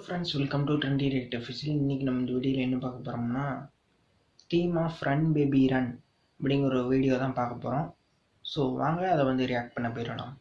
Friends, welcome to trendy red official. இன்றைக்கி நம்ம இந்த வீடியோவில் என்ன பார்க்க போகிறோம்னா, team of run baby run அப்படிங்கிற ஒரு வீடியோ தான் பார்க்க போகிறோம். ஸோ வாங்க அதை வந்து ரியாக்ட் பண்ண போயிடலாம்.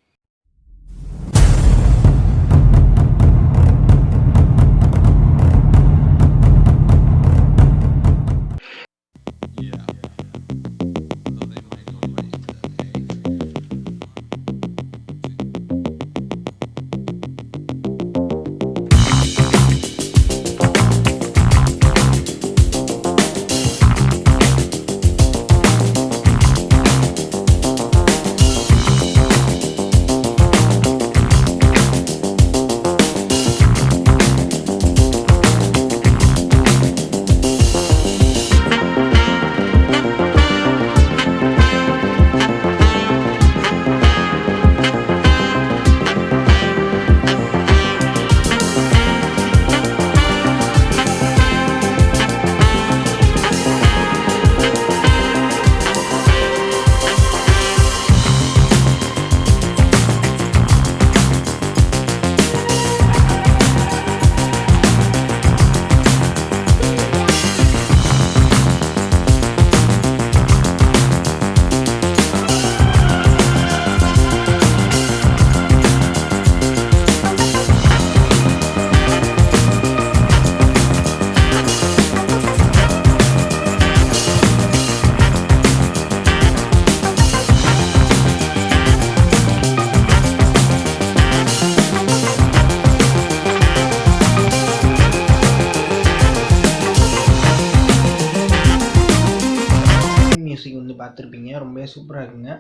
மியூசிக் வந்து பார்த்துருப்பீங்க, ரொம்பவே சூப்பராக இருக்குங்க,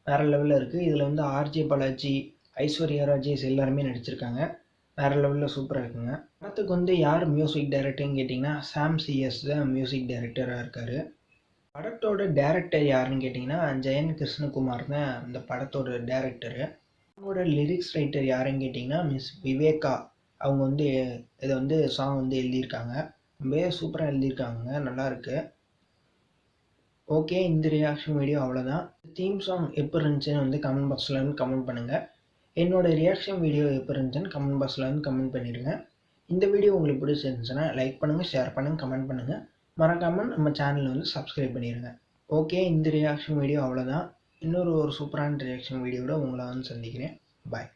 வேறு லெவலில் இருக்குது. இதில் வந்து ஆர்ஜே பாலாஜி, ஐஸ்வர்யா ராஜேஷ் எல்லாருமே நடிச்சிருக்காங்க. வேறு லெவலில் சூப்பராக இருக்குங்க. படத்துக்கு வந்து யார் மியூசிக் டைரக்டர்னு கேட்டிங்கன்னா, சாம் சிஎஸ் தான் மியூசிக் டைரக்டராக இருக்கார். படத்தோட டேரக்டர் யாருன்னு கேட்டிங்கன்னா, ஜெயன் கிருஷ்ணகுமார் தான் இந்த படத்தோட டேரக்டரு. அவங்களோட லிரிக்ஸ் ரைட்டர் யாருன்னு கேட்டிங்கன்னா, மிஸ் விவேகா. அவங்க வந்து இதை வந்து சாங் வந்து எழுதியிருக்காங்க. ரொம்பவே சூப்பராக எழுதியிருக்காங்க, நல்லாயிருக்கு. ஓகே, இந்த ரியாக்ஷன் வீடியோ அவ்வளோதான். தீம் சாங் எப்போ இருந்துச்சுன்னு வந்து கமெண்ட் பாக்ஸில் வந்து கமெண்ட் பண்ணுங்கள். என்னோடய ரியாக்ஷன் வீடியோ எப்போ இருந்துச்சுன்னு கமெண்ட் பாக்ஸில் வந்து கமெண்ட் பண்ணிடுங்க. இந்த வீடியோ உங்களுக்கு பிடிச்சிருந்துச்சுன்னா லைக் பண்ணுங்கள், ஷேர் பண்ணுங்கள், கமெண்ட் பண்ணுங்கள். மறக்காமல் நம்ம சேனலில் வந்து சப்ஸ்கிரைப் பண்ணிடுங்க. ஓகே, இந்த ரியாக்ஷன் வீடியோ அவ்வளோதான். இன்னொரு சூப்பரான ரியாக்ஷன் வீடியோவோட உங்களை வந்து சந்திக்கிறேன். பாய்.